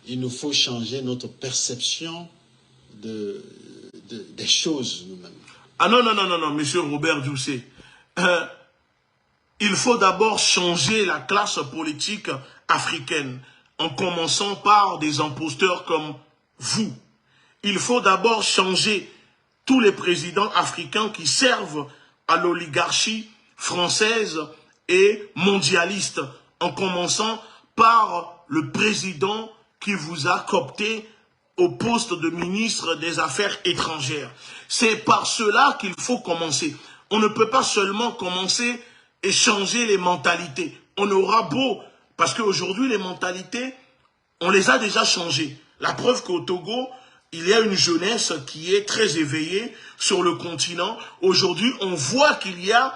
il nous faut changer notre perception des choses nous-mêmes. Ah non, non, non, non, non, monsieur Robert Doucet. Il faut d'abord changer la classe politique africaine, en commençant par des imposteurs comme vous. Il faut d'abord changer tous les présidents africains qui servent à l'oligarchie française et mondialiste, en commençant par le président qui vous a coopté au poste de ministre des Affaires étrangères. C'est par cela qu'il faut commencer. On ne peut pas seulement commencer et changer les mentalités. On aura beau, parce qu'aujourd'hui les mentalités, on les a déjà changées. La preuve qu'au Togo, il y a une jeunesse qui est très éveillée sur le continent. Aujourd'hui, on voit qu'il y a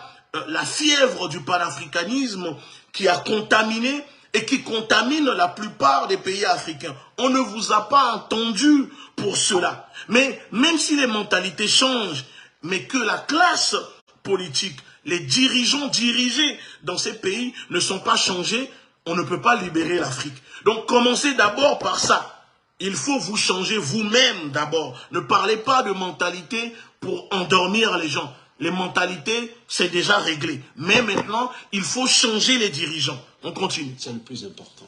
la fièvre du panafricanisme qui a contaminé et qui contamine la plupart des pays africains. On ne vous a pas entendu pour cela. Mais même si les mentalités changent, mais que la classe politique, les dirigeants dirigés dans ces pays ne sont pas changés, on ne peut pas libérer l'Afrique. Donc commencez d'abord par ça. Il faut vous changer vous-même d'abord. Ne parlez pas de mentalité pour endormir les gens. Les mentalités, c'est déjà réglé. Mais maintenant, il faut changer les dirigeants. On continue. C'est le plus important.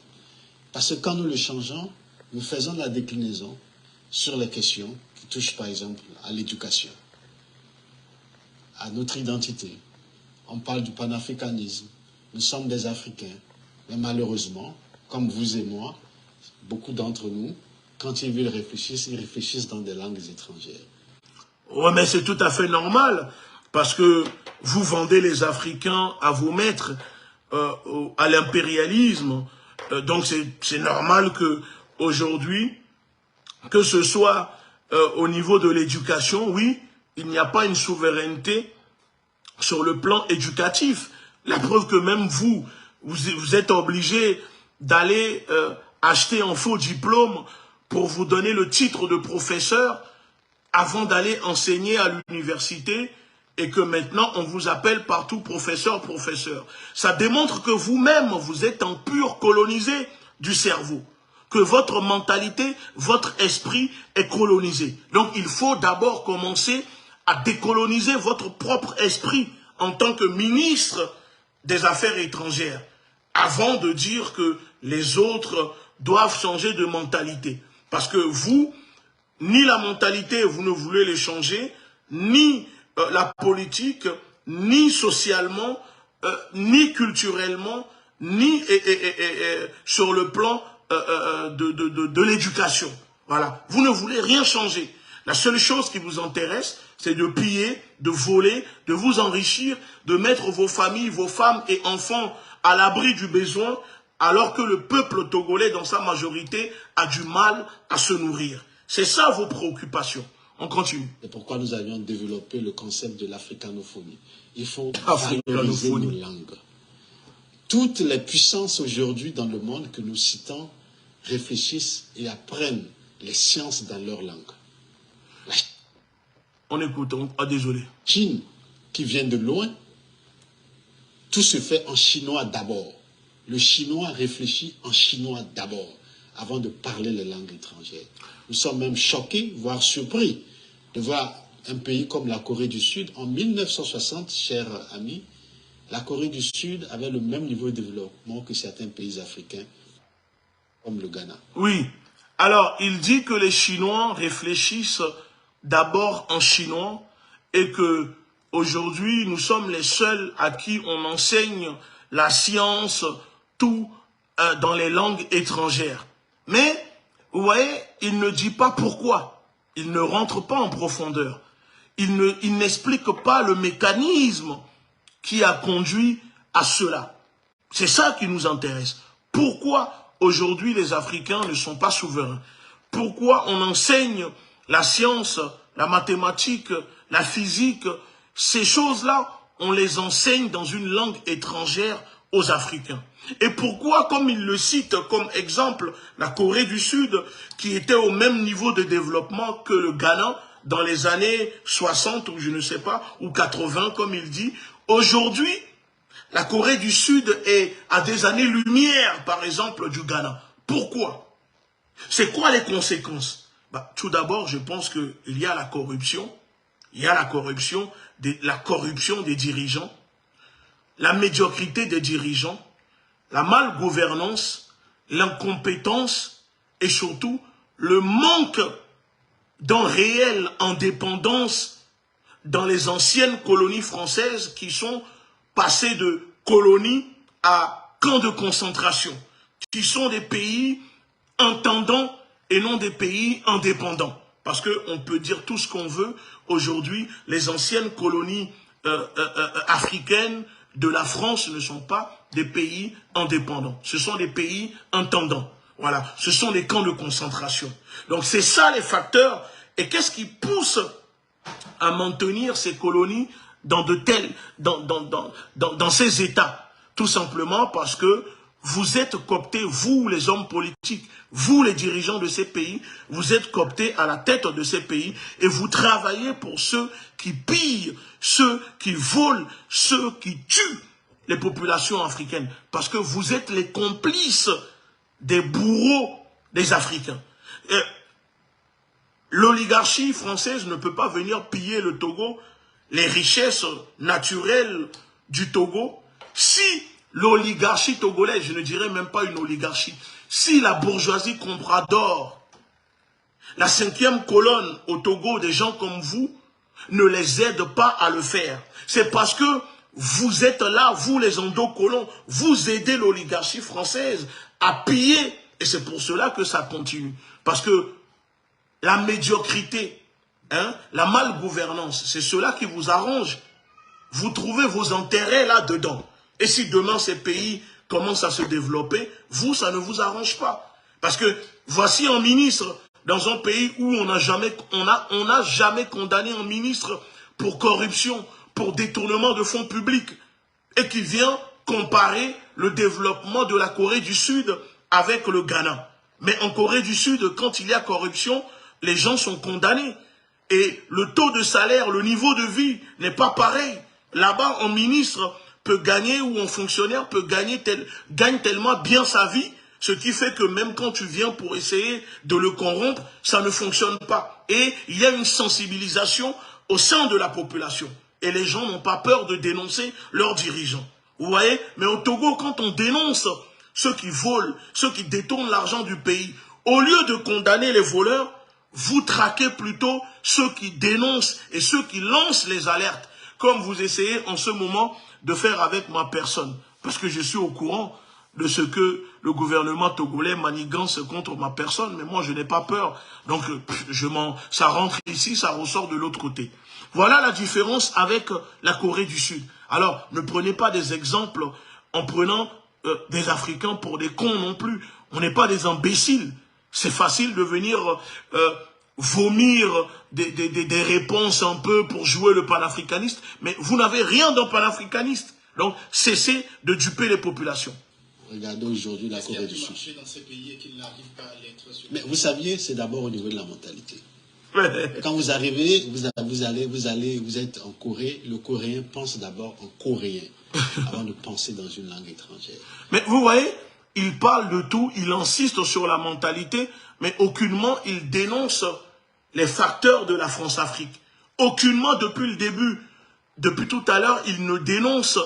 Parce que quand nous le changeons, nous faisons la déclinaison sur les questions qui touchent par exemple à l'éducation, à notre identité. On parle du panafricanisme. Nous sommes des Africains. Mais malheureusement, comme vous et moi, beaucoup d'entre nous, quand ils réfléchissent dans des langues étrangères. Oui, mais c'est tout à fait normal. Parce que vous vendez les Africains à vos maîtres, à l'impérialisme. Donc c'est normal que aujourd'hui, que ce soit au niveau de l'éducation, oui, il n'y a pas une souveraineté sur le plan éducatif. La preuve que même vous êtes obligé d'aller acheter un faux diplôme pour vous donner le titre de professeur avant d'aller enseigner à l'université et que maintenant on vous appelle partout professeur, professeur. Ça démontre que vous-même, vous êtes en pur colonisé du cerveau. Que votre mentalité, votre esprit est colonisé. Donc il faut d'abord commencer à décoloniser votre propre esprit en tant que ministre des Affaires étrangères, avant de dire que les autres doivent changer de mentalité. Parce que vous, ni la mentalité, vous ne voulez les changer, ni la politique, ni socialement, ni culturellement, ni sur le plan de l'éducation. Voilà. Vous ne voulez rien changer. La seule chose qui vous intéresse, c'est de piller, de voler, de vous enrichir, de mettre vos familles, vos femmes et enfants à l'abri du besoin, alors que le peuple togolais, dans sa majorité, a du mal à se nourrir. C'est ça vos préoccupations. On continue. Et pourquoi nous avions développé le concept de l'africanophonie. Il faut valoriser nos langues. Toutes les puissances aujourd'hui dans le monde que nous citons réfléchissent et apprennent les sciences dans leur langue. On écoute, désolé. Chine, qui vient de loin, tout se fait en chinois d'abord. Le chinois réfléchit en chinois d'abord, avant de parler les langues étrangères. Nous sommes même choqués, voire surpris, de voir un pays comme la Corée du Sud. En 1960, chers amis, la Corée du Sud avait le même niveau de développement que certains pays africains, comme le Ghana. Oui. Alors, il dit que les Chinois réfléchissent d'abord en chinois et que aujourd'hui, nous sommes les seuls à qui on enseigne la science, tout dans les langues étrangères. Mais, vous voyez, il ne dit pas pourquoi. Il ne rentre pas en profondeur. Il n'explique pas le mécanisme qui a conduit à cela. C'est ça qui nous intéresse. Pourquoi aujourd'hui les Africains ne sont pas souverains? Pourquoi on enseigne la science, la mathématique, la physique? Ces choses-là, on les enseigne dans une langue étrangère aux Africains. Et pourquoi, comme il le cite comme exemple, la Corée du Sud, qui était au même niveau de développement que le Ghana dans les années 60 ou je ne sais pas, ou 80 comme il dit, aujourd'hui, la Corée du Sud est à des années-lumière, par exemple, du Ghana. Pourquoi? C'est quoi les conséquences? Tout d'abord, je pense qu'il y a la corruption. Il y a la corruption des dirigeants, la médiocrité des dirigeants, la malgouvernance, l'incompétence et surtout le manque d'une réelle indépendance dans les anciennes colonies françaises qui sont passées de colonies à camps de concentration, qui sont des pays entendants et non des pays indépendants. Parce qu'on peut dire tout ce qu'on veut, aujourd'hui, les anciennes colonies africaines de la France ne sont pas des pays indépendants. Ce sont des pays entendants. Voilà, ce sont des camps de concentration. Donc c'est ça les facteurs. Et qu'est-ce qui pousse à maintenir ces colonies dans ces états? Tout simplement parce que vous êtes cooptés, vous les hommes politiques, vous les dirigeants de ces pays, vous êtes cooptés à la tête de ces pays et vous travaillez pour ceux qui pillent, ceux qui volent, ceux qui tuent les populations africaines. Parce que vous êtes les complices des bourreaux des Africains. L'oligarchie française ne peut pas venir piller le Togo, les richesses naturelles du Togo, si l'oligarchie togolaise, je ne dirais même pas une oligarchie, si la bourgeoisie comprador, la 5e colonne au Togo, des gens comme vous, ne les aide pas à le faire. C'est parce que vous êtes là, vous les endocolons, vous aidez l'oligarchie française à piller. Et c'est pour cela que ça continue. Parce que la médiocrité, la malgouvernance, c'est cela qui vous arrange. Vous trouvez vos intérêts là-dedans. Et si demain ces pays commencent à se développer, vous, ça ne vous arrange pas. Parce que voici un ministre dans un pays où on n'a jamais condamné un ministre pour corruption, pour détournement de fonds publics, et qui vient comparer le développement de la Corée du Sud avec le Ghana. Mais en Corée du Sud, quand il y a corruption, les gens sont condamnés. Et le taux de salaire, le niveau de vie n'est pas pareil. Là-bas, un ministre peut gagner ou un fonctionnaire peut gagne tellement bien sa vie, ce qui fait que même quand tu viens pour essayer de le corrompre, ça ne fonctionne pas. Et il y a une sensibilisation au sein de la population. Et les gens n'ont pas peur de dénoncer leurs dirigeants. Vous voyez? Mais au Togo, quand on dénonce ceux qui volent, ceux qui détournent l'argent du pays, au lieu de condamner les voleurs, vous traquez plutôt ceux qui dénoncent et ceux qui lancent les alertes, comme vous essayez en ce moment de faire avec ma personne. Parce que je suis au courant de ce que le gouvernement togolais manigance contre ma personne, mais moi je n'ai pas peur. Donc ça rentre ici, ça ressort de l'autre côté. Voilà la différence avec la Corée du Sud. Alors, ne prenez pas des exemples en prenant des Africains pour des cons non plus. On n'est pas des imbéciles. C'est facile de venir vomir des réponses un peu pour jouer le panafricaniste, mais vous n'avez rien d'un panafricaniste. Donc, cessez de duper les populations. Regardez aujourd'hui la Corée du Sud. Mais vous saviez, c'est d'abord au niveau de la mentalité. Quand vous arrivez, vous êtes en Corée, le Coréen pense d'abord en coréen, avant de penser dans une langue étrangère. Mais vous voyez, il parle de tout, il insiste sur la mentalité, mais aucunement il dénonce les facteurs de la France-Afrique. Aucunement depuis le début, depuis tout à l'heure, il ne dénonce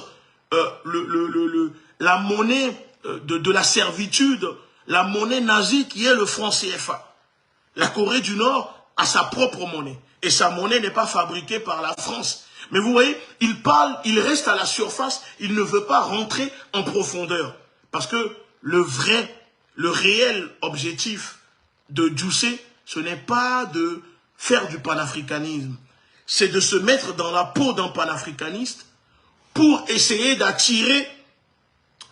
la monnaie de la servitude, la monnaie nazie qui est le franc CFA. La Corée du Nord a sa propre monnaie. Et sa monnaie n'est pas fabriquée par la France. Mais vous voyez, il parle, il reste à la surface, il ne veut pas rentrer en profondeur. Parce que le réel objectif de Djussé, ce n'est pas de faire du panafricanisme. C'est de se mettre dans la peau d'un panafricaniste pour essayer d'attirer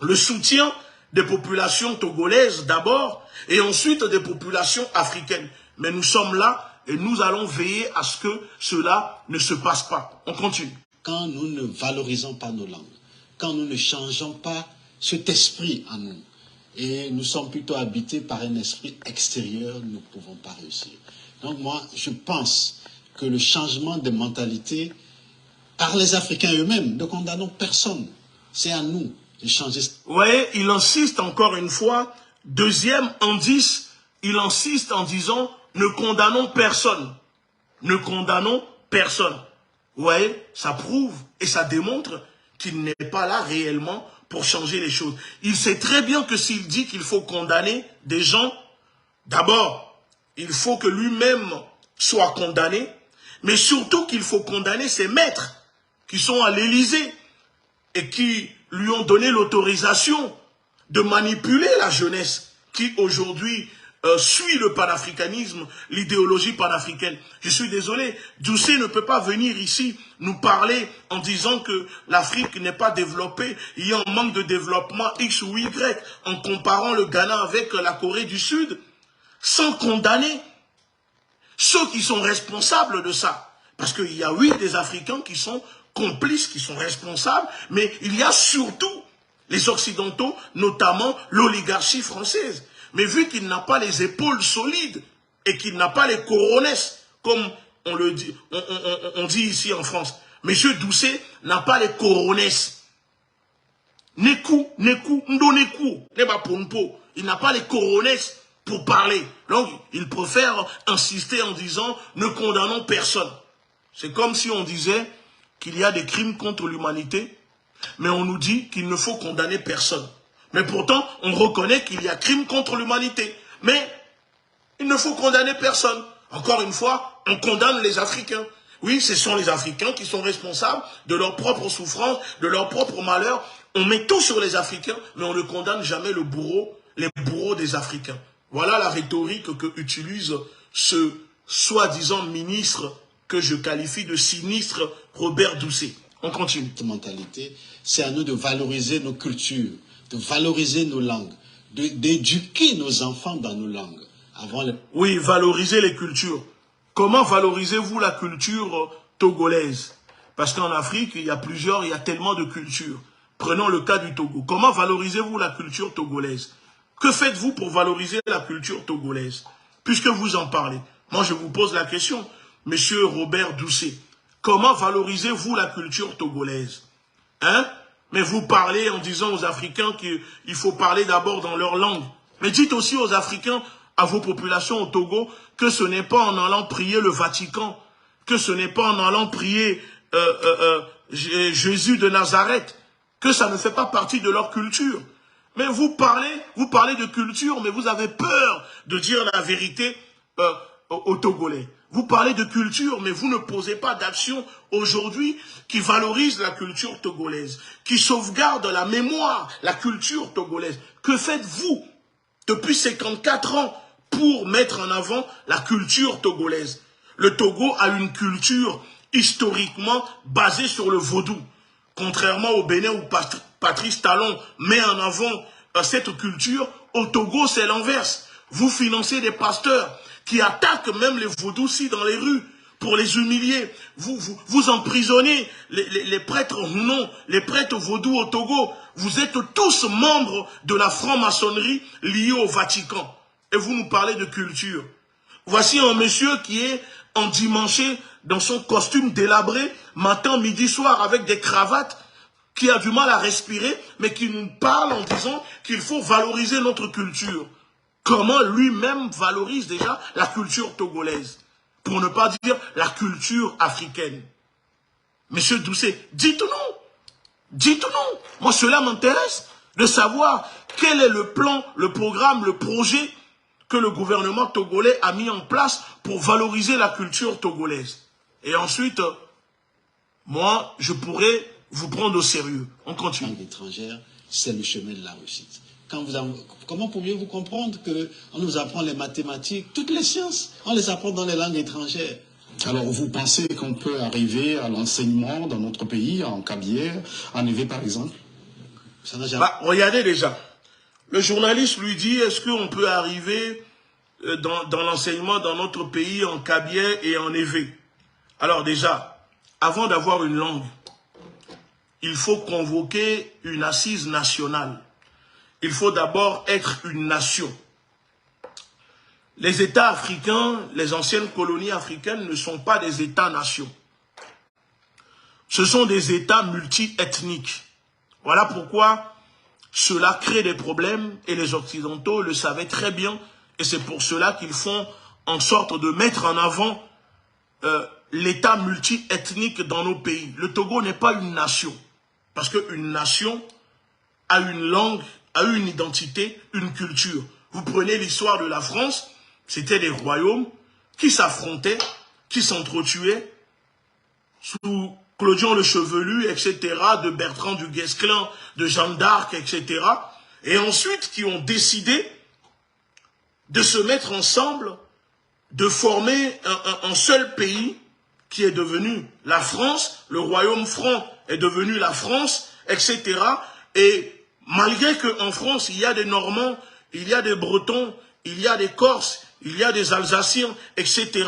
le soutien des populations togolaises d'abord et ensuite des populations africaines. Mais nous sommes là et nous allons veiller à ce que cela ne se passe pas. On continue. Quand nous ne valorisons pas nos langues, quand nous ne changeons pas cet esprit en nous, et nous sommes plutôt habités par un esprit extérieur, nous ne pouvons pas réussir. Donc moi, je pense que le changement de mentalité, par les Africains eux-mêmes, ne condamnons personne. C'est à nous de changer. Vous voyez, il insiste encore une fois, deuxième indice, il insiste en disant « ne condamnons personne ». Ne condamnons personne. Vous voyez, ça prouve et ça démontre qu'il n'est pas là réellement pour changer les choses. Il sait très bien que s'il dit qu'il faut condamner des gens, d'abord, il faut que lui-même soit condamné, mais surtout qu'il faut condamner ses maîtres qui sont à l'Élysée et qui lui ont donné l'autorisation de manipuler la jeunesse qui aujourd'hui suit le panafricanisme, l'idéologie panafricaine. Je suis désolé, Doucet ne peut pas venir ici nous parler en disant que l'Afrique n'est pas développée, il y a un manque de développement X ou Y, en comparant le Ghana avec la Corée du Sud, sans condamner ceux qui sont responsables de ça. Parce qu'il y a, oui, des Africains qui sont complices, qui sont responsables, mais il y a surtout les Occidentaux, notamment l'oligarchie française. Mais vu qu'il n'a pas les épaules solides et qu'il n'a pas les coronesses, comme on le dit, on dit ici en France, M. Doucet n'a pas les coronesses. Nekou, Ndonekou, Nebaponpo, il n'a pas les coronesses pour parler. Donc, il préfère insister en disant « ne condamnons personne ». C'est comme si on disait qu'il y a des crimes contre l'humanité, mais on nous dit qu'il ne faut condamner personne. Mais pourtant, on reconnaît qu'il y a crime contre l'humanité. Mais il ne faut condamner personne. Encore une fois, on condamne les Africains. Oui, ce sont les Africains qui sont responsables de leur propre souffrance, de leur propre malheur. On met tout sur les Africains, mais on ne condamne jamais les bourreaux des Africains. Voilà la rhétorique que utilise ce soi-disant ministre que je qualifie de sinistre, Robert Doucet. On continue. Cette mentalité, c'est à nous de valoriser nos cultures, de valoriser nos langues, d'éduquer nos enfants dans nos langues. Oui, valoriser les cultures. Comment valorisez-vous la culture togolaise? Parce qu'en Afrique, il y a tellement de cultures. Prenons le cas du Togo. Comment valorisez-vous la culture togolaise? Que faites-vous pour valoriser la culture togolaise? Puisque vous en parlez. Moi, je vous pose la question, monsieur Robert Doucet. Comment valorisez-vous la culture togolaise? Hein? Mais vous parlez en disant aux Africains qu'il faut parler d'abord dans leur langue. Mais dites aussi aux Africains, à vos populations au Togo, que ce n'est pas en allant prier le Vatican, que ce n'est pas en allant prier Jésus de Nazareth, que ça ne fait pas partie de leur culture. Mais vous parlez de culture, mais vous avez peur de dire la vérité aux Togolais. Vous parlez de culture, mais vous ne posez pas d'action aujourd'hui qui valorise la culture togolaise, qui sauvegarde la mémoire, la culture togolaise. Que faites-vous depuis 54 ans pour mettre en avant la culture togolaise? Le Togo a une culture historiquement basée sur le vaudou. Contrairement au Bénin où Patrice Talon met en avant cette culture, au Togo c'est l'inverse. Vous financez des pasteurs qui attaquent même les vaudous-ci dans les rues pour les humilier. Vous emprisonnez les prêtres non, les prêtres vaudous au Togo. Vous êtes tous membres de la franc-maçonnerie liée au Vatican. Et vous nous parlez de culture. Voici un monsieur qui est endimanché dans son costume délabré, matin, midi, soir, avec des cravates, qui a du mal à respirer, mais qui nous parle en disant qu'il faut valoriser notre culture. Comment lui-même valorise déjà la culture togolaise, pour ne pas dire la culture africaine. Monsieur Doucet, dites-nous. Dites-nous. Moi, cela m'intéresse de savoir quel est le plan, le programme, le projet que le gouvernement togolais a mis en place pour valoriser la culture togolaise. Et ensuite, moi, je pourrais vous prendre au sérieux. On continue. Langue étrangère, c'est le chemin de la réussite. Comment pourriez-vous comprendre qu'on nous apprend les mathématiques, toutes les sciences, on les apprend dans les langues étrangères? Alors, vous pensez qu'on peut arriver à l'enseignement dans notre pays, en Kabylie, en Evé par exemple? Regardez déjà. Le journaliste lui dit, est-ce qu'on peut arriver dans l'enseignement dans notre pays, en Kabylie et en Evé? Alors déjà, avant d'avoir une langue, il faut convoquer une assise nationale. Il faut d'abord être une nation. Les États africains, les anciennes colonies africaines ne sont pas des États-nations. Ce sont des États multi-ethniques. Voilà pourquoi cela crée des problèmes et les Occidentaux le savaient très bien Et c'est pour cela qu'ils font en sorte de mettre en avant l'État multi-ethnique dans nos pays. Le Togo n'est pas une nation. Parce qu'une nation a une langue, a une identité, une culture. Vous prenez l'histoire de la France, c'était des royaumes qui s'affrontaient, qui s'entretuaient, sous Clodion le Chevelu, etc., de Bertrand du Guesclin, de Jeanne d'Arc, etc., et ensuite qui ont décidé de se mettre ensemble, de former un seul pays qui est devenu la France, le royaume franc est devenu la France, etc. Et malgré qu'en France, il y a des Normands, il y a des Bretons, il y a des Corses, il y a des Alsaciens, etc.,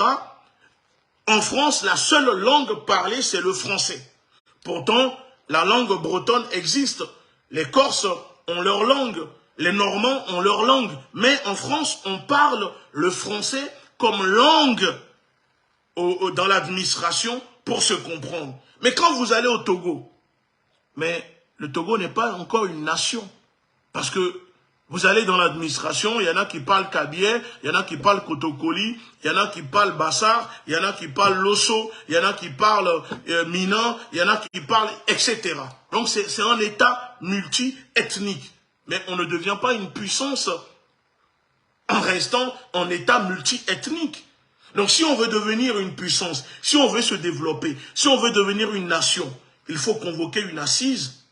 en France, la seule langue parlée, c'est le français. Pourtant, la langue bretonne existe. Les Corses ont leur langue, les Normands ont leur langue. Mais en France, on parle le français comme langue dans l'administration pour se comprendre. Mais quand vous allez au Togo, mais le Togo n'est pas encore une nation. Parce que vous allez dans l'administration, il y en a qui parlent Kabyé, il y en a qui parlent Kotokoli, il y en a qui parlent Bassar, il y en a qui parlent Losso, il y en a qui parlent Mina, il y en a qui parlent, etc. Donc c'est un État multi-ethnique. Mais on ne devient pas une puissance en restant en État multi-ethnique. Donc si on veut devenir une puissance, si on veut se développer, si on veut devenir une nation, il faut convoquer une assise,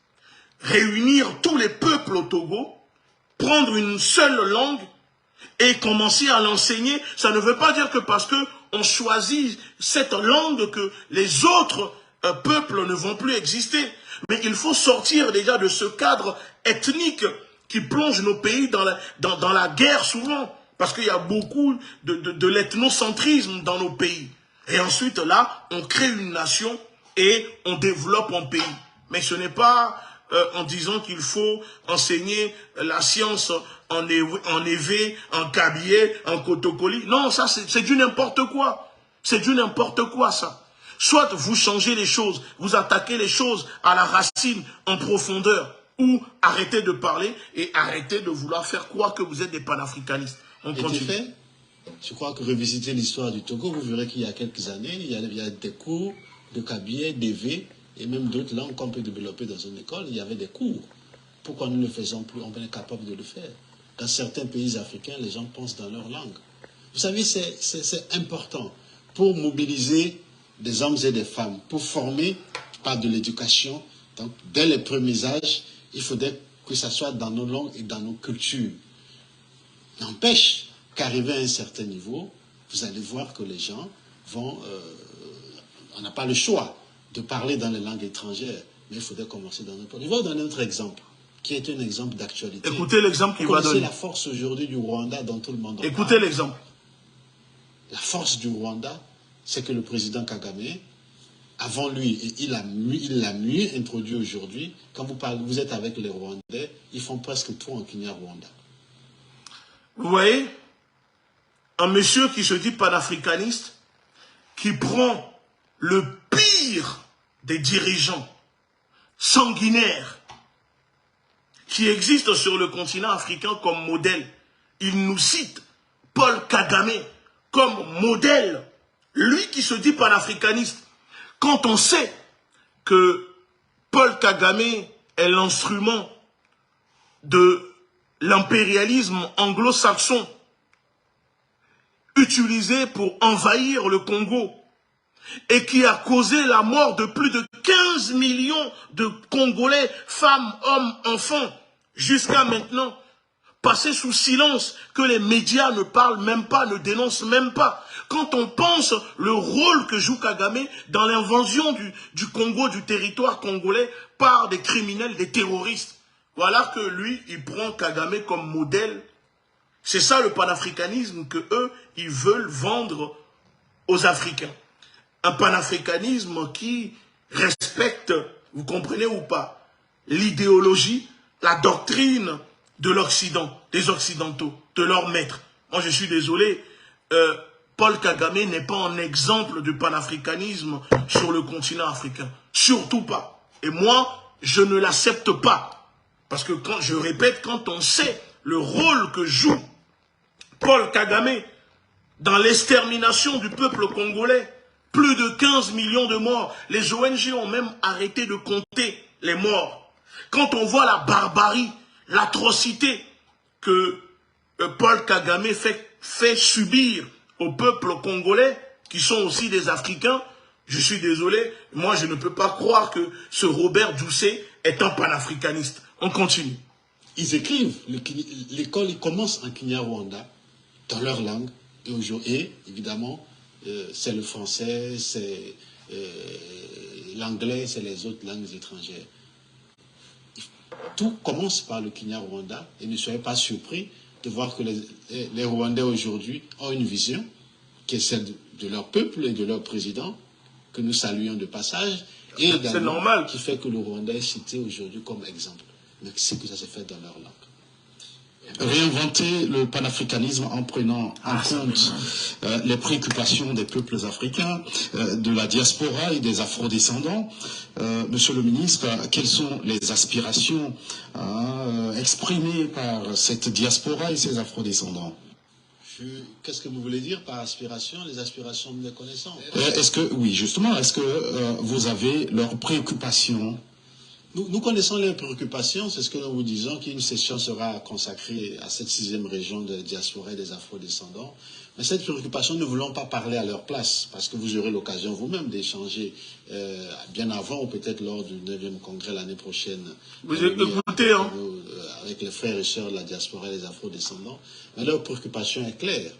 réunir tous les peuples au Togo, prendre une seule langue et commencer à l'enseigner. Ça ne veut pas dire que parce qu'on choisit cette langue que les autres peuples ne vont plus exister. Mais il faut sortir déjà de ce cadre ethnique qui plonge nos pays dans la guerre souvent. Parce qu'il y a beaucoup de l'ethnocentrisme dans nos pays. Et ensuite là, on crée une nation et on développe un pays. Mais ce n'est pas en disant qu'il faut enseigner la science en Évé, en Kabyé, en Kotokoli. Non, ça c'est du n'importe quoi. C'est du n'importe quoi ça. Soit vous changez les choses, vous attaquez les choses à la racine, en profondeur, ou arrêtez de parler et arrêtez de vouloir faire croire que vous êtes des panafricanistes. On continue. Et fait, je crois que revisiter l'histoire du Togo, vous verrez qu'il y a quelques années, il y a des cours de Kabyé, d'Évé, et même d'autres langues qu'on peut développer dans une école, il y avait des cours. Pourquoi nous ne le faisons plus? On est capable de le faire. Dans certains pays africains, les gens pensent dans leur langue. Vous savez, c'est important pour mobiliser des hommes et des femmes, pour former par de l'éducation. Donc, dès les premiers âges, il faudrait que ça soit dans nos langues et dans nos cultures. N'empêche qu'arrivé à un certain niveau, vous allez voir que les gens vont... on n'a pas le choix de parler dans les langues étrangères, mais il faudrait commencer dans notre... Je vais vous donner un autre exemple, qui est un exemple d'actualité. Écoutez l'exemple qu'il va donner. Vous connaissez la force aujourd'hui du Rwanda dont tout le monde en parle. Écoutez l'exemple. La force du Rwanda, c'est que le président Kagame, avant lui, et il l'a mieux introduit aujourd'hui, quand vous parlez, vous êtes avec les Rwandais, ils font presque tout en Kinyarwanda. Vous voyez, un monsieur qui se dit panafricaniste, qui prend le pire des dirigeants sanguinaires qui existent sur le continent africain comme modèle. Il nous cite Paul Kagame comme modèle. Lui qui se dit panafricaniste. Quand on sait que Paul Kagame est l'instrument de l'impérialisme anglo-saxon utilisé pour envahir le Congo et qui a causé la mort de plus de 15 millions de Congolais, femmes, hommes, enfants, jusqu'à maintenant, passé sous silence, que les médias ne parlent même pas, ne dénoncent même pas. Quand on pense le rôle que joue Kagame dans l'invasion du Congo, du territoire congolais, par des criminels, des terroristes, voilà que lui, il prend Kagame comme modèle. C'est ça le panafricanisme que eux, ils veulent vendre aux Africains. Un panafricanisme qui respecte, vous comprenez ou pas, l'idéologie, la doctrine de l'Occident, des Occidentaux, de leurs maîtres. Moi, je suis désolé, Paul Kagame n'est pas un exemple de panafricanisme sur le continent africain. Surtout pas. Et moi, je ne l'accepte pas. Parce que, je répète, quand on sait le rôle que joue Paul Kagame, dans l'extermination du peuple congolais. Plus de 15 millions de morts. Les ONG ont même arrêté de compter les morts. Quand on voit la barbarie, l'atrocité que Paul Kagame fait subir au peuple congolais, qui sont aussi des Africains, je suis désolé, moi je ne peux pas croire que ce Robert Doucet est un panafricaniste. On continue. Ils écrivent, l'école commence en Kinyarwanda, dans leur langue, et évidemment, c'est le français, c'est l'anglais, c'est les autres langues étrangères. Tout commence par le Kinyarwanda, et ne soyez pas surpris de voir que les Rwandais aujourd'hui ont une vision qui est celle de leur peuple et de leur président, que nous saluons de passage, et également qui fait que le Rwanda est cité aujourd'hui comme exemple. Mais c'est que ça s'est fait dans leur langue. Réinventer le panafricanisme en prenant en compte les préoccupations des peuples africains, de la diaspora et des afrodescendants. Monsieur le ministre, quelles sont les aspirations exprimées par cette diaspora et ces afrodescendants? Qu'est-ce que vous voulez dire par aspiration? Les aspirations de mes connaissances. Oui, justement, est-ce que vous avez leurs préoccupations? Nous connaissons les préoccupations, c'est ce que nous vous disons, qu'une session sera consacrée à cette 6e région de diaspora et des afrodescendants. Mais cette préoccupation, nous ne voulons pas parler à leur place, parce que vous aurez l'occasion vous-même d'échanger bien avant, ou peut-être lors du 9e congrès l'année prochaine. Vous écoutez, hein? Avec les frères et sœurs de la diaspora et des afrodescendants. Mais leur préoccupation est claire.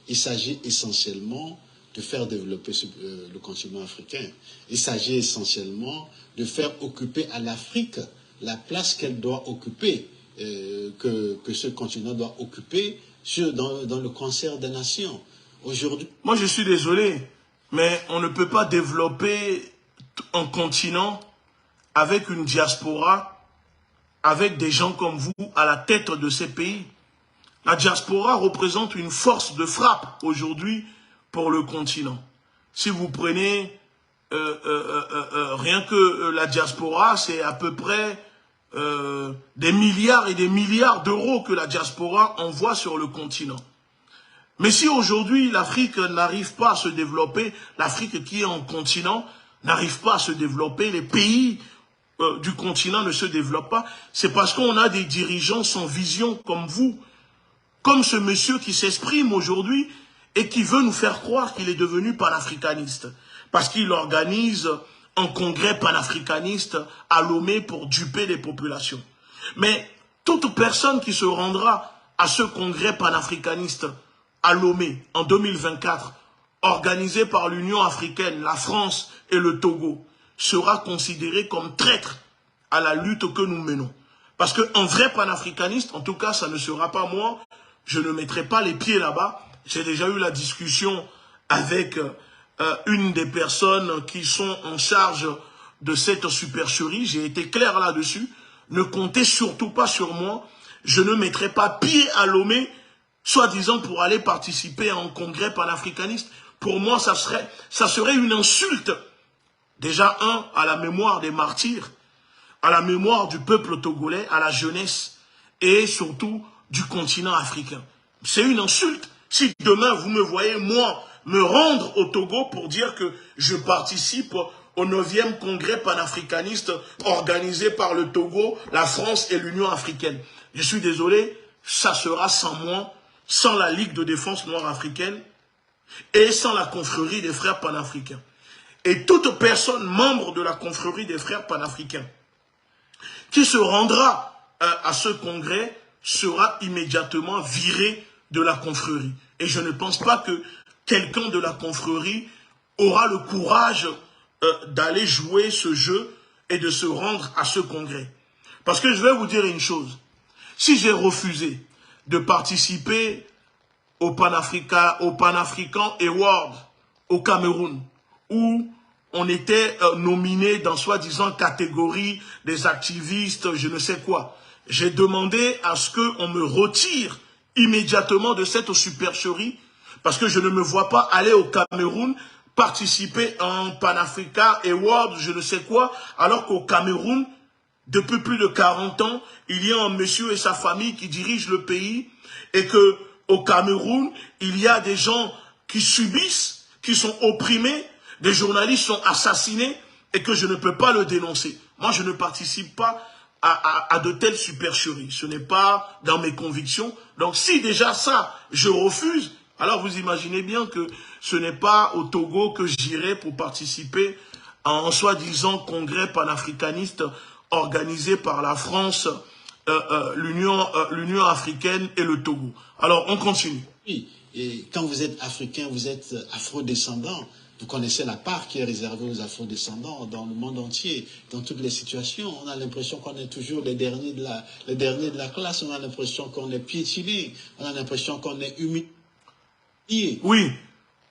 Il s'agit essentiellement de faire développer le continent africain. Il s'agit essentiellement de faire occuper à l'Afrique la place qu'elle doit occuper, que ce continent doit occuper dans le concert des nations. Aujourd'hui, moi je suis désolé, mais on ne peut pas développer un continent avec une diaspora, avec des gens comme vous à la tête de ces pays. La diaspora représente une force de frappe aujourd'hui pour le continent. Si vous prenez rien que la diaspora, c'est à peu près des milliards et des milliards d'euros que la diaspora envoie sur le continent. Mais si aujourd'hui l'Afrique n'arrive pas à se développer, l'Afrique qui est en continent n'arrive pas à se développer, les pays du continent ne se développent pas, c'est parce qu'on a des dirigeants sans vision comme vous, comme ce monsieur qui s'exprime aujourd'hui et qui veut nous faire croire qu'il est devenu panafricaniste, parce qu'il organise un congrès panafricaniste à Lomé pour duper les populations. Mais toute personne qui se rendra à ce congrès panafricaniste à Lomé en 2024, organisé par l'Union africaine, la France et le Togo, sera considérée comme traître à la lutte que nous menons. Parce qu'un vrai panafricaniste, en tout cas ça ne sera pas moi, je ne mettrai pas les pieds là-bas. J'ai déjà eu la discussion avec une des personnes qui sont en charge de cette supercherie. J'ai été clair là-dessus. Ne comptez surtout pas sur moi. Je ne mettrai pas pied à Lomé, soi-disant pour aller participer à un congrès panafricaniste. Pour moi, ça serait une insulte. Déjà, à la mémoire des martyrs, à la mémoire du peuple togolais, à la jeunesse et surtout du continent africain. C'est une insulte. Si demain vous me voyez, moi, me rendre au Togo pour dire que je participe au 9e congrès panafricaniste organisé par le Togo, la France et l'Union africaine. Je suis désolé, ça sera sans moi, sans la Ligue de défense noire africaine et sans la confrérie des frères panafricains. Et toute personne membre de la confrérie des frères panafricains qui se rendra à ce congrès sera immédiatement viré de la confrérie. Et je ne pense pas que quelqu'un de la confrérie aura le courage d'aller jouer ce jeu et de se rendre à ce congrès. Parce que je vais vous dire une chose. Si j'ai refusé de participer au Pan-African Award au Cameroun, où on était nominé dans soi-disant catégorie des activistes, je ne sais quoi, j'ai demandé à ce qu'on me retire immédiatement de cette supercherie, parce que je ne me vois pas aller au Cameroun participer à un Pan-African Award, je ne sais quoi, alors qu'au Cameroun, depuis plus de 40 ans, il y a un monsieur et sa famille qui dirigent le pays, et que au Cameroun, il y a des gens qui subissent, qui sont opprimés, des journalistes sont assassinés et que je ne peux pas le dénoncer. Moi, je ne participe pas à de telles supercheries. Ce n'est pas dans mes convictions. Donc, si déjà ça, je refuse, alors vous imaginez bien que ce n'est pas au Togo que j'irai pour participer à un soi-disant congrès panafricaniste organisé par la France, l'Union africaine et le Togo. Alors, on continue. Oui, et quand vous êtes africain, vous êtes afro-descendant. Vous connaissez la part qui est réservée aux afro-descendants dans le monde entier, dans toutes les situations. On a l'impression qu'on est toujours les derniers de la classe. On a l'impression qu'on est piétiné. On a l'impression qu'on est humilié. Oui,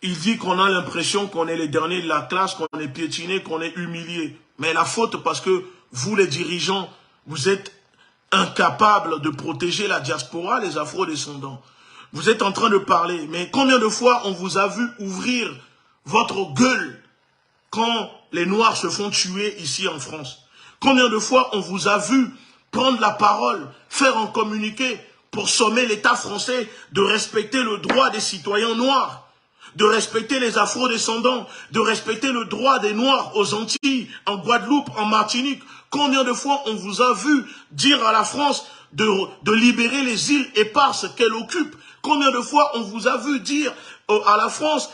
il dit qu'on a l'impression qu'on est les derniers de la classe, qu'on est piétiné, qu'on est humilié. Mais la faute, parce que vous, les dirigeants, vous êtes incapables de protéger la diaspora, les afro-descendants. Vous êtes en train de parler, mais combien de fois on vous a vu ouvrir votre gueule quand les Noirs se font tuer ici en France? Combien de fois on vous a vu prendre la parole, faire un communiqué pour sommer l'État français de respecter le droit des citoyens noirs, de respecter les afro-descendants, de respecter le droit des Noirs aux Antilles, en Guadeloupe, en Martinique? Combien de fois on vous a vu dire à la France de libérer les îles éparses qu'elle occupe? Combien de fois on vous a vu dire à la France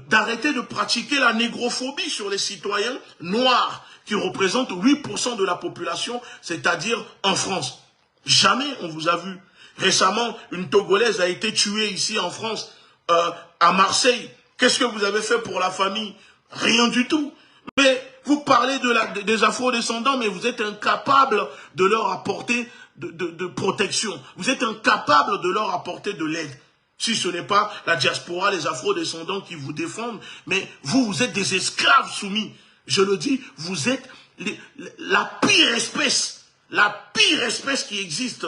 d'arrêter de pratiquer la négrophobie sur les citoyens noirs qui représentent 8% de la population, c'est-à-dire en France? Jamais on vous a vu. Récemment, une Togolaise a été tuée ici en France, à Marseille. Qu'est-ce que vous avez fait pour la famille? Rien du tout. Mais vous parlez des afro-descendants, mais vous êtes incapable de leur apporter de protection. Vous êtes incapable de leur apporter de l'aide. Si ce n'est pas la diaspora, les afro-descendants qui vous défendent, mais vous êtes des esclaves soumis. Je le dis, vous êtes la pire espèce qui existe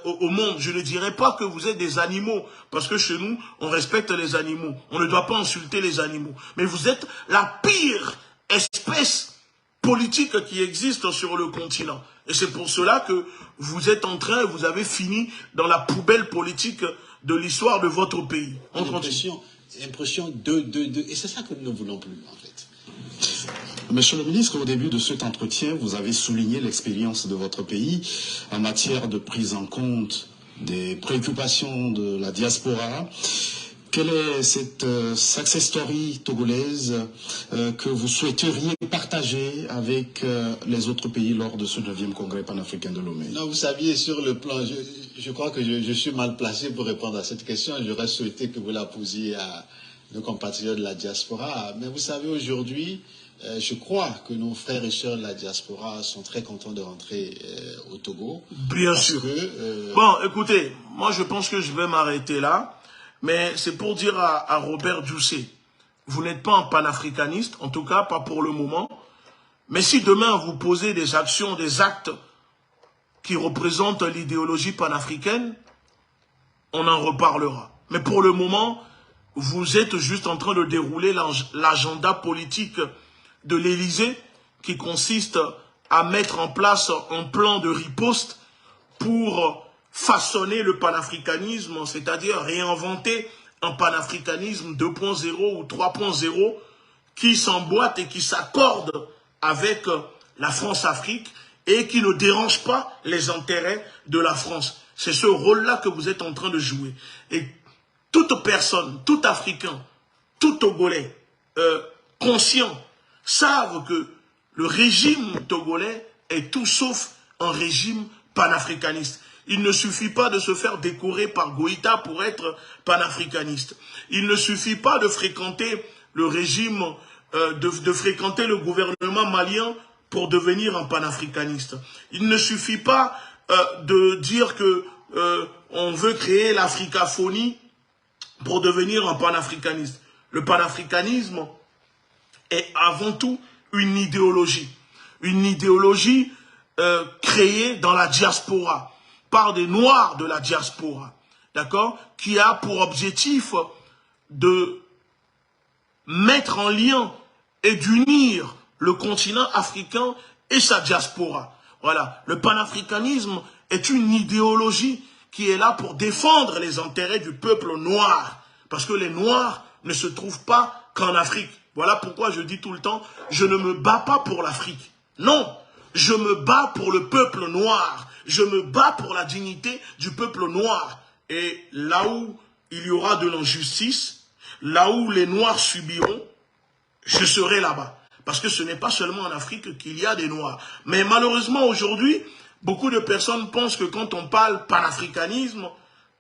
au monde. Je ne dirais pas que vous êtes des animaux, parce que chez nous, on respecte les animaux. On ne doit pas insulter les animaux. Mais vous êtes la pire espèce politique qui existe sur le continent. Et c'est pour cela que vous êtes en train, vous avez fini dans la poubelle politique de l'histoire de votre pays. On continue. Impression et c'est ça que nous ne voulons plus, en fait. Monsieur le ministre, au début de cet entretien, vous avez souligné l'expérience de votre pays en matière de prise en compte des préoccupations de la diaspora. Quelle est cette success story togolaise que vous souhaiteriez partager avec les autres pays lors de ce 9e congrès panafricain de Lomé? Non, vous saviez, sur le plan, je crois que je suis mal placé pour répondre à cette question. J'aurais souhaité que vous la posiez à nos compatriotes de la diaspora. Mais vous savez, aujourd'hui, je crois que nos frères et sœurs de la diaspora sont très contents de rentrer au Togo. Bien sûr. Bon, écoutez, moi je pense que je vais m'arrêter là. Mais c'est pour dire à Robert Doucet, vous n'êtes pas un panafricaniste, en tout cas pas pour le moment. Mais si demain vous posez des actions, des actes qui représentent l'idéologie panafricaine, on en reparlera. Mais pour le moment, vous êtes juste en train de dérouler l'agenda politique de l'Élysée qui consiste à mettre en place un plan de riposte pour façonner le panafricanisme, c'est-à-dire réinventer un panafricanisme 2.0 ou 3.0 qui s'emboîte et qui s'accorde avec la France-Afrique et qui ne dérange pas les intérêts de la France. C'est ce rôle-là que vous êtes en train de jouer. Et toute personne, tout Africain, tout Togolais, conscient, savent que le régime togolais est tout sauf un régime panafricaniste. Il ne suffit pas de se faire décorer par Goïta pour être panafricaniste. Il ne suffit pas de fréquenter le régime, de fréquenter le gouvernement malien pour devenir un panafricaniste. Il ne suffit pas de dire que on veut créer l'africaphonie pour devenir un panafricaniste. Le panafricanisme est avant tout une idéologie créée dans la diaspora, par des Noirs de la diaspora, d'accord, qui a pour objectif de mettre en lien et d'unir le continent africain et sa diaspora. Voilà, le panafricanisme est une idéologie qui est là pour défendre les intérêts du peuple noir. Parce que les Noirs ne se trouvent pas qu'en Afrique. Voilà pourquoi je dis tout le temps, je ne me bats pas pour l'Afrique. Non, je me bats pour le peuple noir. Je me bats pour la dignité du peuple noir. Et là où il y aura de l'injustice, là où les Noirs subiront, je serai là-bas. Parce que ce n'est pas seulement en Afrique qu'il y a des Noirs. Mais malheureusement, aujourd'hui, beaucoup de personnes pensent que quand on parle panafricanisme,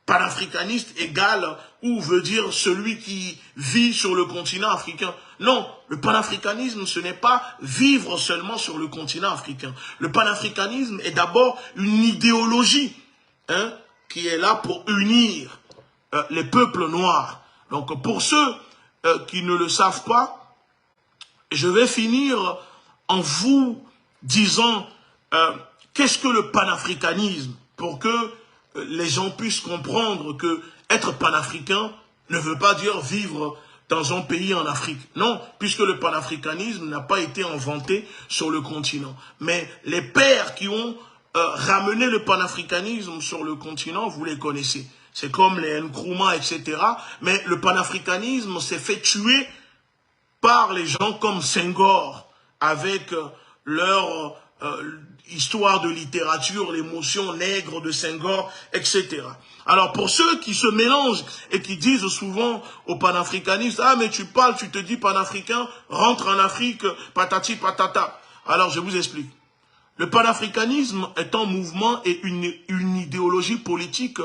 panafricaniste égale ou veut dire celui qui vit sur le continent africain. Non, le panafricanisme, ce n'est pas vivre seulement sur le continent africain. Le panafricanisme est d'abord une idéologie qui est là pour unir les peuples noirs. Donc pour ceux qui ne le savent pas, je vais finir en vous disant qu'est-ce que le panafricanisme pour que les gens puissent comprendre que être panafricain ne veut pas dire vivre dans un pays en Afrique. Non, puisque le panafricanisme n'a pas été inventé sur le continent. Mais les pères qui ont ramené le panafricanisme sur le continent, vous les connaissez. C'est comme les Nkrumah, etc. Mais le panafricanisme s'est fait tuer par les gens comme Senghor, avec leur histoire de littérature, l'émotion nègre de Senghor, etc. Alors pour ceux qui se mélangent et qui disent souvent aux panafricanistes, ah mais tu parles, tu te dis panafricain, rentre en Afrique, patati patata. Alors je vous explique. Le panafricanisme est un mouvement et une idéologie politique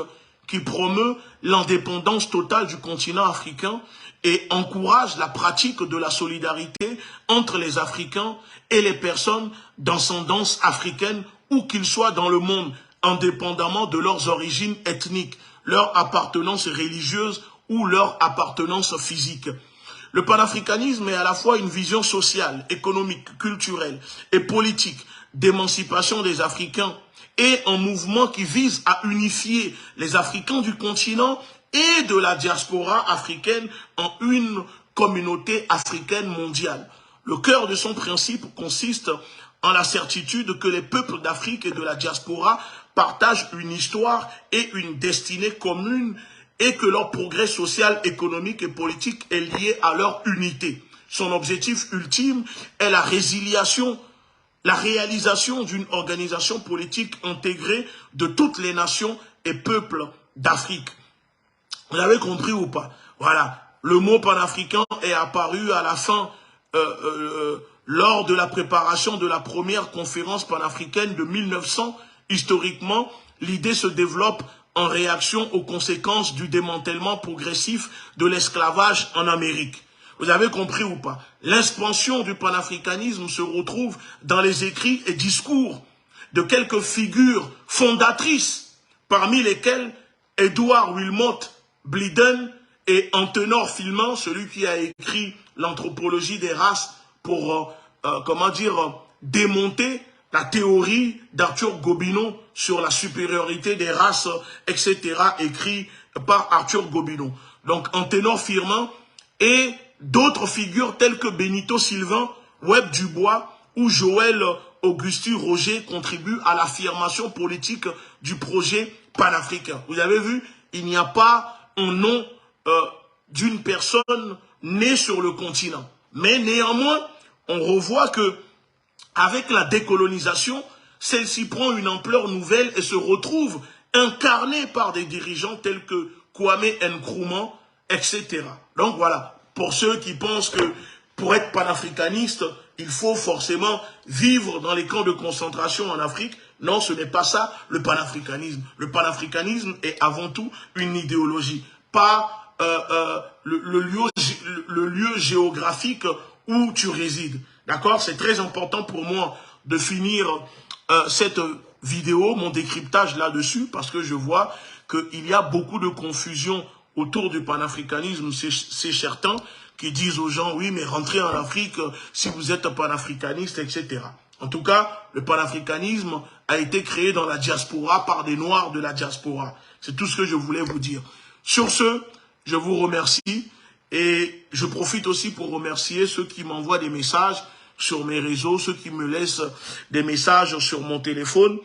qui promeut l'indépendance totale du continent africain et encourage la pratique de la solidarité entre les Africains et les personnes d'ascendance africaine, où qu'ils soient dans le monde, indépendamment de leurs origines ethniques, leur appartenance religieuse ou leur appartenance physique. Le panafricanisme est à la fois une vision sociale, économique, culturelle et politique d'émancipation des Africains et un mouvement qui vise à unifier les Africains du continent et de la diaspora africaine en une communauté africaine mondiale. Le cœur de son principe consiste en la certitude que les peuples d'Afrique et de la diaspora partagent une histoire et une destinée commune et que leur progrès social, économique et politique est lié à leur unité. Son objectif ultime est la réalisation d'une organisation politique intégrée de toutes les nations et peuples d'Afrique. Vous avez compris ou pas? Voilà, le mot panafricain est apparu à la fin, lors de la préparation de la première conférence panafricaine de 1900. Historiquement, l'idée se développe en réaction aux conséquences du démantèlement progressif de l'esclavage en Amérique. Vous avez compris ou pas? L'expansion du panafricanisme se retrouve dans les écrits et discours de quelques figures fondatrices, parmi lesquelles Edward Wilmot Blyden et Antenor Filman, celui qui a écrit l'anthropologie des races pour, démonter la théorie d'Arthur Gobineau sur la supériorité des races, etc., écrit par Arthur Gobineau. Donc Antenor Filman et d'autres figures telles que Benito Sylvain, Webb Dubois ou Joël Augusti Roger contribuent à l'affirmation politique du projet panafricain. Vous avez vu, il n'y a pas un nom d'une personne née sur le continent. Mais néanmoins, on revoit que avec la décolonisation, celle-ci prend une ampleur nouvelle et se retrouve incarnée par des dirigeants tels que Kwame Nkrumah, etc. Donc voilà, pour ceux qui pensent que pour être panafricaniste, il faut forcément vivre dans les camps de concentration en Afrique, non, ce n'est pas ça le panafricanisme. Le panafricanisme est avant tout une idéologie, pas le lieu géographique où tu résides. D'accord? C'est très important pour moi de finir cette vidéo, mon décryptage là-dessus, parce que je vois qu'il y a beaucoup de confusion autour du panafricanisme. C'est certains qui disent aux gens, oui, mais rentrez en Afrique si vous êtes panafricaniste, etc. En tout cas, le panafricanisme a été créé dans la diaspora par des Noirs de la diaspora. C'est tout ce que je voulais vous dire. Sur ce, je vous remercie et je profite aussi pour remercier ceux qui m'envoient des messages sur mes réseaux, ceux qui me laissent des messages sur mon téléphone.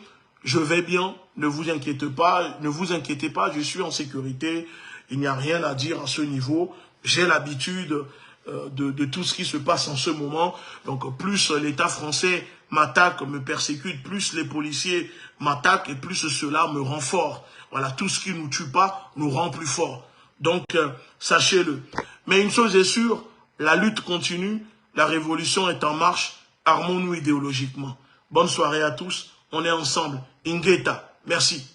je vais bien, ne vous inquiétez pas, je suis en sécurité, il n'y a rien à dire à ce niveau, j'ai l'habitude de tout ce qui se passe en ce moment, donc plus l'État français m'attaque, me persécute, plus les policiers m'attaquent et plus cela me rend fort. Voilà, tout ce qui ne nous tue pas nous rend plus fort. Donc, sachez-le. Mais une chose est sûre, la lutte continue, la révolution est en marche, armons-nous idéologiquement. Bonne soirée à tous, on est ensemble. Ingeta, merci.